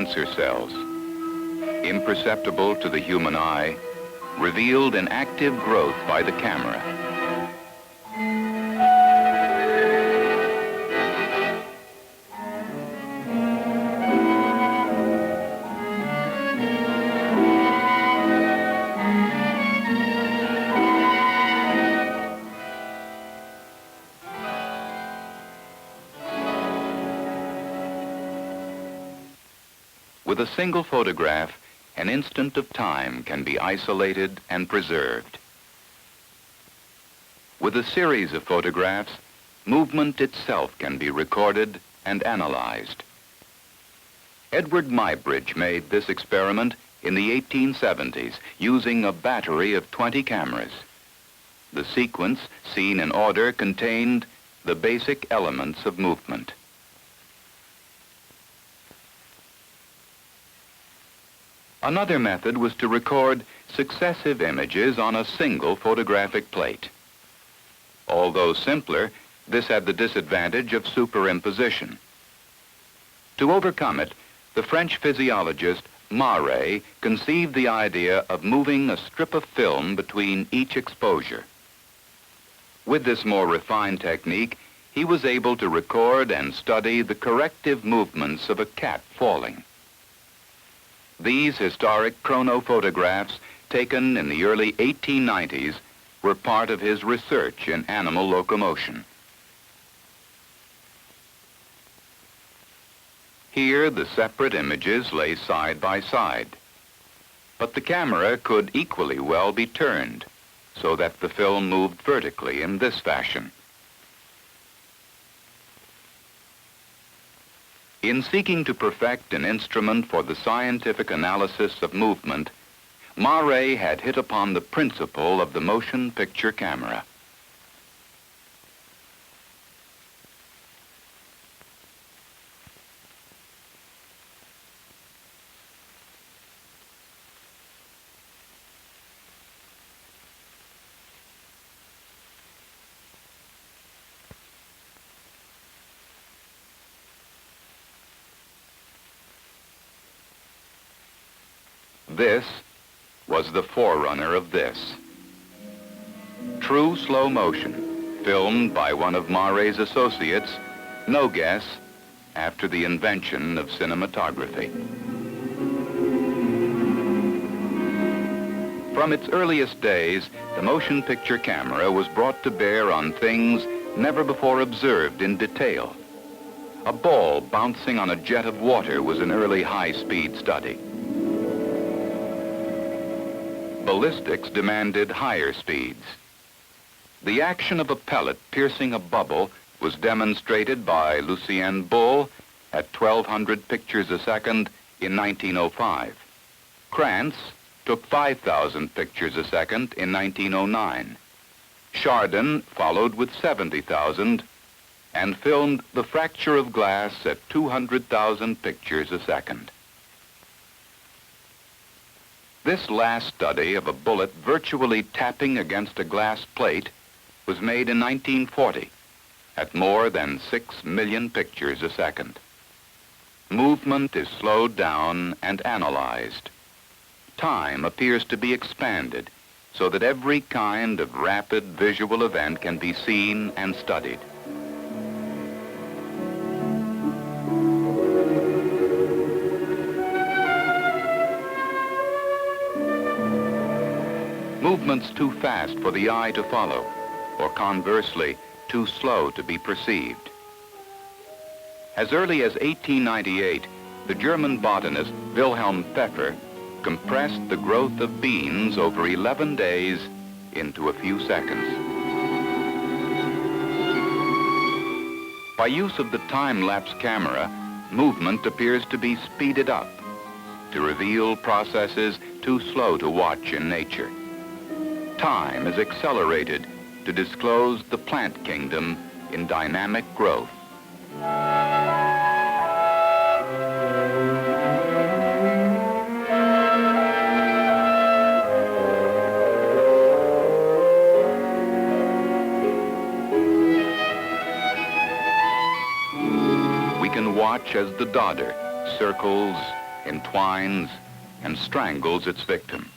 cancer cells, imperceptible to the human eye, revealed in active growth by the camera. With a single photograph, an instant of time can be isolated and preserved. With a series of photographs, movement itself can be recorded and analyzed. Edward Muybridge made this experiment in the 1870s using a battery of 20 cameras. The sequence, seen in order, contained the basic elements of movement. Another method was to record successive images on a single photographic plate. Although simpler, this had the disadvantage of superimposition. To overcome it, the French physiologist Mare conceived the idea of moving a strip of film between each exposure. With this more refined technique, he was able to record and study the corrective movements of a cat falling. These historic chronophotographs, taken in the early 1890s, were part of his research in animal locomotion. Here, the separate images lay side by side, but the camera could equally well be turned so that the film moved vertically in this fashion. In seeking to perfect an instrument for the scientific analysis of movement, Mare had hit upon the principle of the motion picture camera. This was the forerunner of this. True slow motion, filmed by one of Mare's associates, no guess, after the invention of cinematography. From its earliest days, the motion picture camera was brought to bear on things never before observed in detail. A ball bouncing on a jet of water was an early high-speed study. Ballistics demanded higher speeds. The action of a pellet piercing a bubble was demonstrated by Lucien Bull at 1,200 pictures a second in 1905. Krantz took 5,000 pictures a second in 1909. Chardin followed with 70,000 and filmed the fracture of glass at 200,000 pictures a second. This last study of a bullet virtually tapping against a glass plate was made in 1940 at more than 6 million pictures a second. Movement is slowed down and analyzed. Time appears to be expanded so that every kind of rapid visual event can be seen and studied. Movements too fast for the eye to follow, or conversely, too slow to be perceived. As early as 1898, the German botanist Wilhelm Pfeffer compressed the growth of beans over 11 days into a few seconds. By use of the time-lapse camera, movement appears to be speeded up to reveal processes too slow to watch in nature. Time is accelerated to disclose the plant kingdom in dynamic growth. We can watch as the dodder circles entwines, and strangles its victim.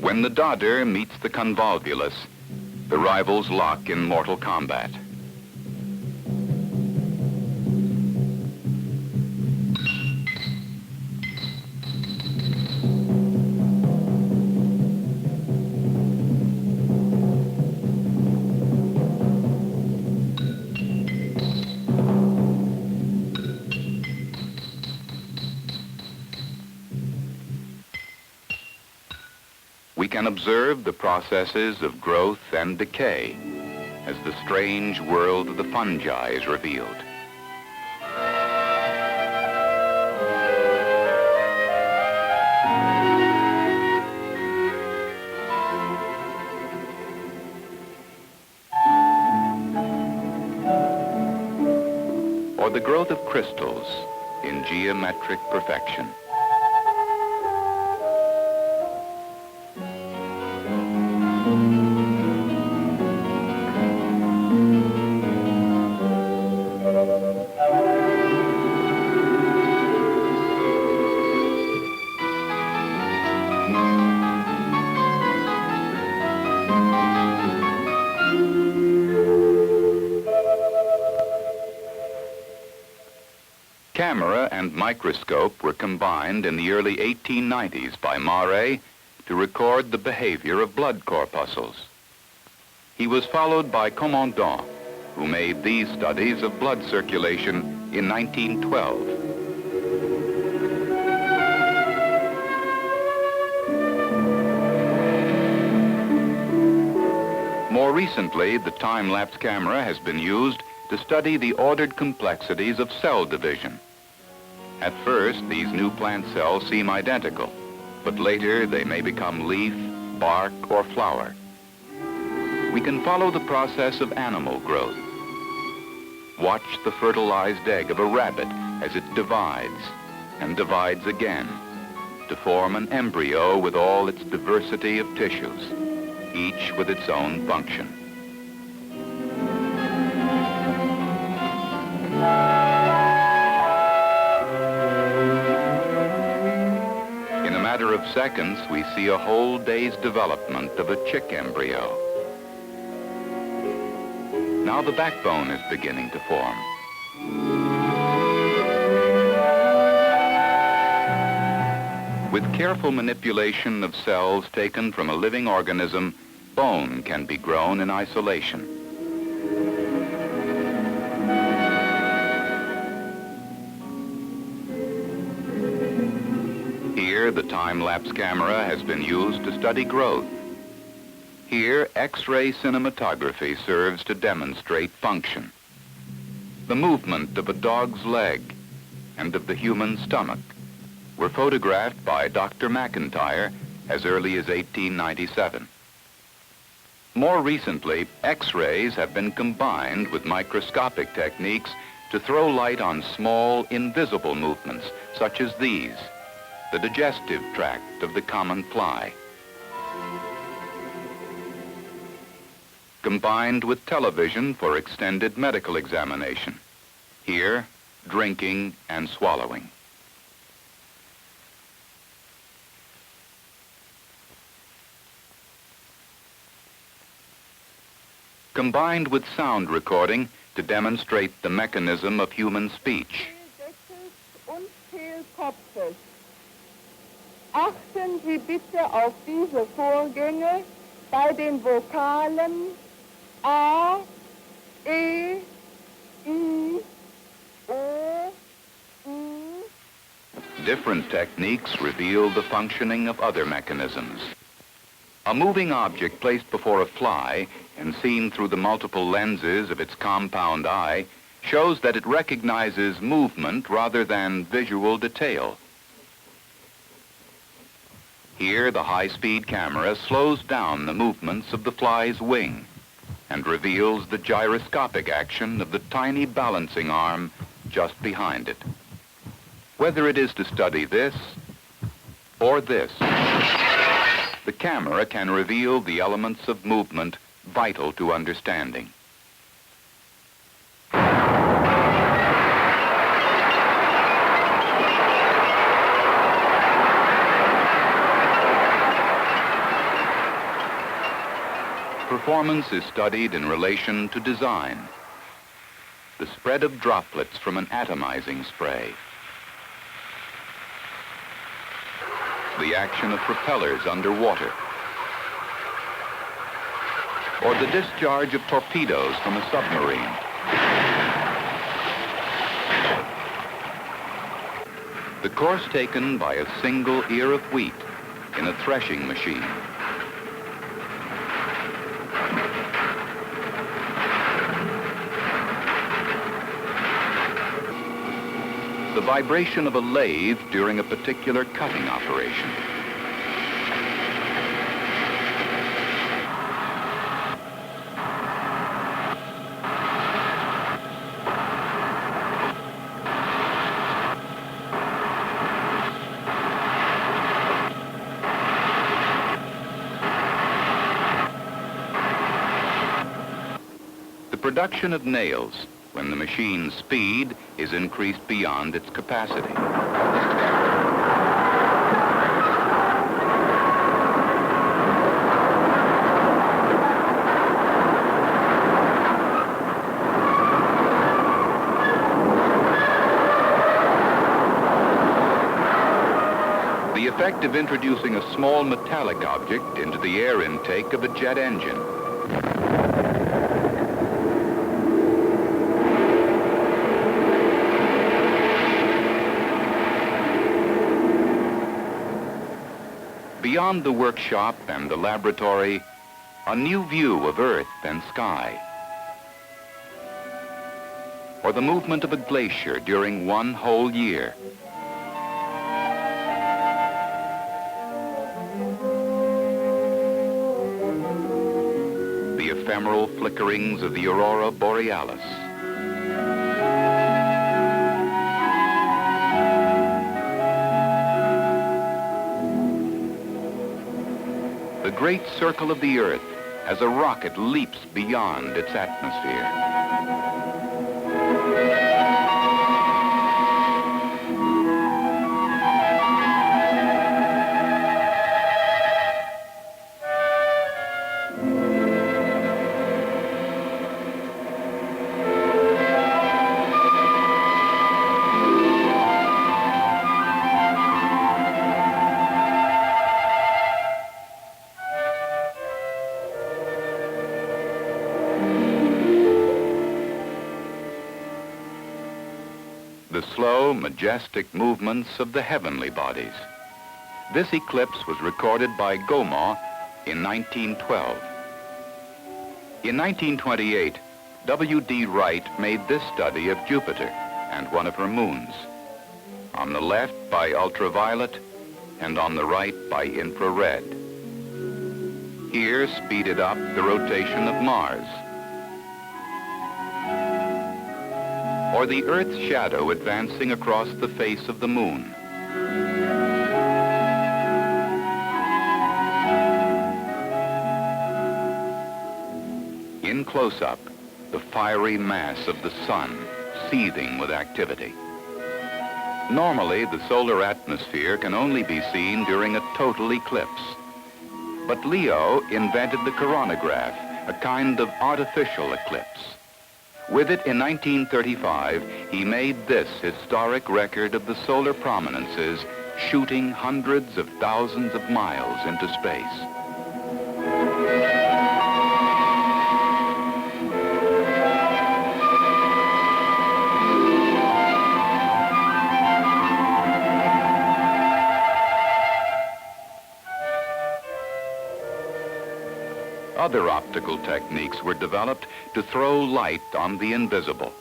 When the dodder meets the convolvulus, the rivals lock in mortal combat. We can observe the processes of growth and decay as the strange world of the fungi is revealed. Or the growth of crystals in geometric perfection. Camera and microscope were combined in the early 1890s by Mare to record the behavior of blood corpuscles. He was followed by Commandant, who made these studies of blood circulation in 1912. More recently, the time-lapse camera has been used to study the ordered complexities of cell division. At first, these new plant cells seem identical, but later they may become leaf, bark, or flower. We can follow the process of animal growth. Watch the fertilized egg of a rabbit as it divides and divides again to form an embryo with all its diversity of tissues, each with its own function. In a matter of seconds, we see a whole day's development of a chick embryo. Now the backbone is beginning to form. With careful manipulation of cells taken from a living organism, bone can be grown in isolation. Here, the time-lapse camera has been used to study growth. Here, X-ray cinematography serves to demonstrate function. The movement of a dog's leg and of the human stomach were photographed by Dr. McIntyre as early as 1897. More recently, X-rays have been combined with microscopic techniques to throw light on small, invisible movements, such as these, the digestive tract of the common fly. Combined with television for extended medical examination. Here, drinking and swallowing. Combined with sound recording to demonstrate the mechanism of human speech. Achten Sie bitte auf diese Vorgänge bei den Vokalen A, E, I, O, U. Different techniques reveal the functioning of other mechanisms. A moving object placed before a fly and seen through the multiple lenses of its compound eye shows that it recognizes movement rather than visual detail. Here, the high-speed camera slows down the movements of the fly's wing and reveals the gyroscopic action of the tiny balancing arm just behind it. Whether it is to study this or this, the camera can reveal the elements of movement vital to understanding. Performance is studied in relation to design. The spread of droplets from an atomizing spray. The action of propellers underwater. Or the discharge of torpedoes from a submarine. The course taken by a single ear of wheat in a threshing machine. The vibration of a lathe during a particular cutting operation. The production of nails when the machine's speed is increased beyond its capacity. The effect of introducing a small metallic object into the air intake of a jet engine. Beyond the workshop and the laboratory, a new view of Earth and sky. Or the movement of a glacier during one whole year. The ephemeral flickerings of the aurora borealis. The great circle of the Earth as a rocket leaps beyond its atmosphere. The slow, majestic movements of the heavenly bodies. This eclipse was recorded by Gaumont in 1912. In 1928, W.D. Wright made this study of Jupiter and one of her moons. On the left by ultraviolet and on the right by infrared. Here speeded up the rotation of Mars. Or the Earth's shadow advancing across the face of the moon. In close-up, the fiery mass of the sun, seething with activity. Normally, the solar atmosphere can only be seen during a total eclipse. But Leo invented the coronagraph, a kind of artificial eclipse. With it in 1935, he made this historic record of the solar prominences shooting hundreds of thousands of miles into space. Other optical techniques were developed to throw light on the invisible.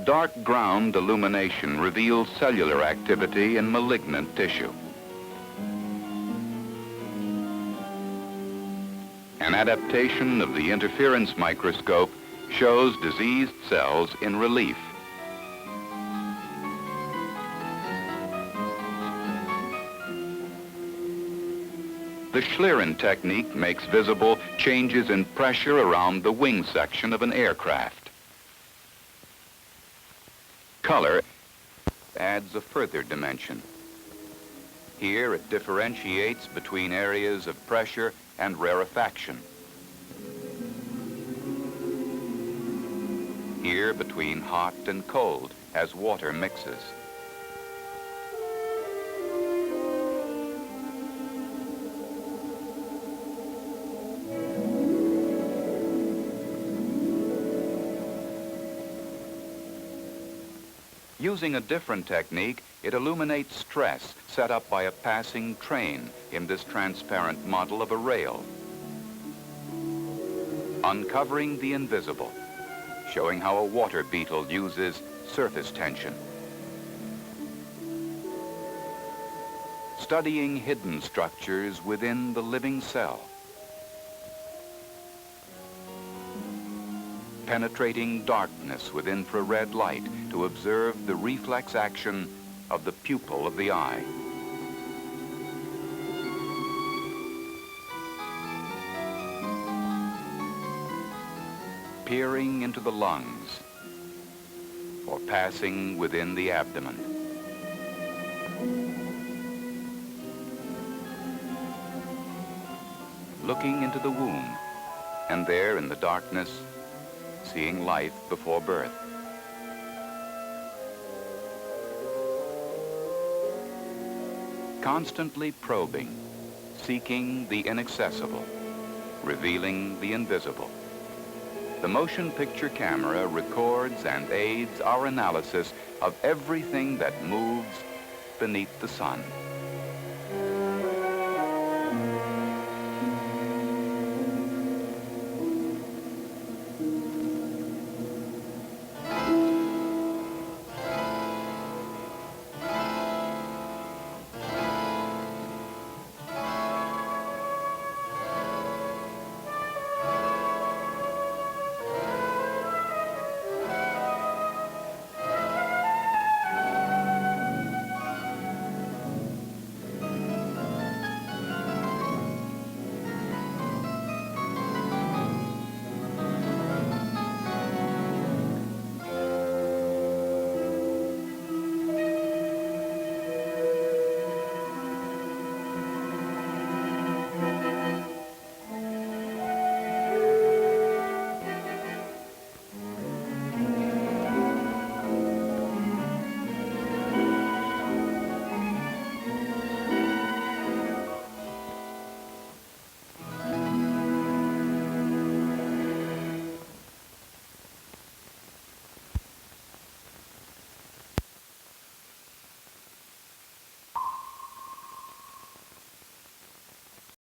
Dark ground illumination reveals cellular activity in malignant tissue. An adaptation of the interference microscope shows diseased cells in relief. The Flickering technique makes visible changes in pressure around the wing section of an aircraft. Color adds a further dimension. Here it differentiates between areas of pressure and rarefaction. Here between hot and cold as water mixes. Using a different technique, it illuminates stress set up by a passing train in this transparent model of a rail. Uncovering the invisible, showing how a water beetle uses surface tension. Studying hidden structures within the living cell. Penetrating darkness with infrared light to observe the reflex action of the pupil of the eye. Peering into the lungs or passing within the abdomen. Looking into the womb, and there in the darkness, seeing life before birth. Constantly probing, seeking the inaccessible, revealing the invisible. The motion picture camera records and aids our analysis of everything that moves beneath the sun.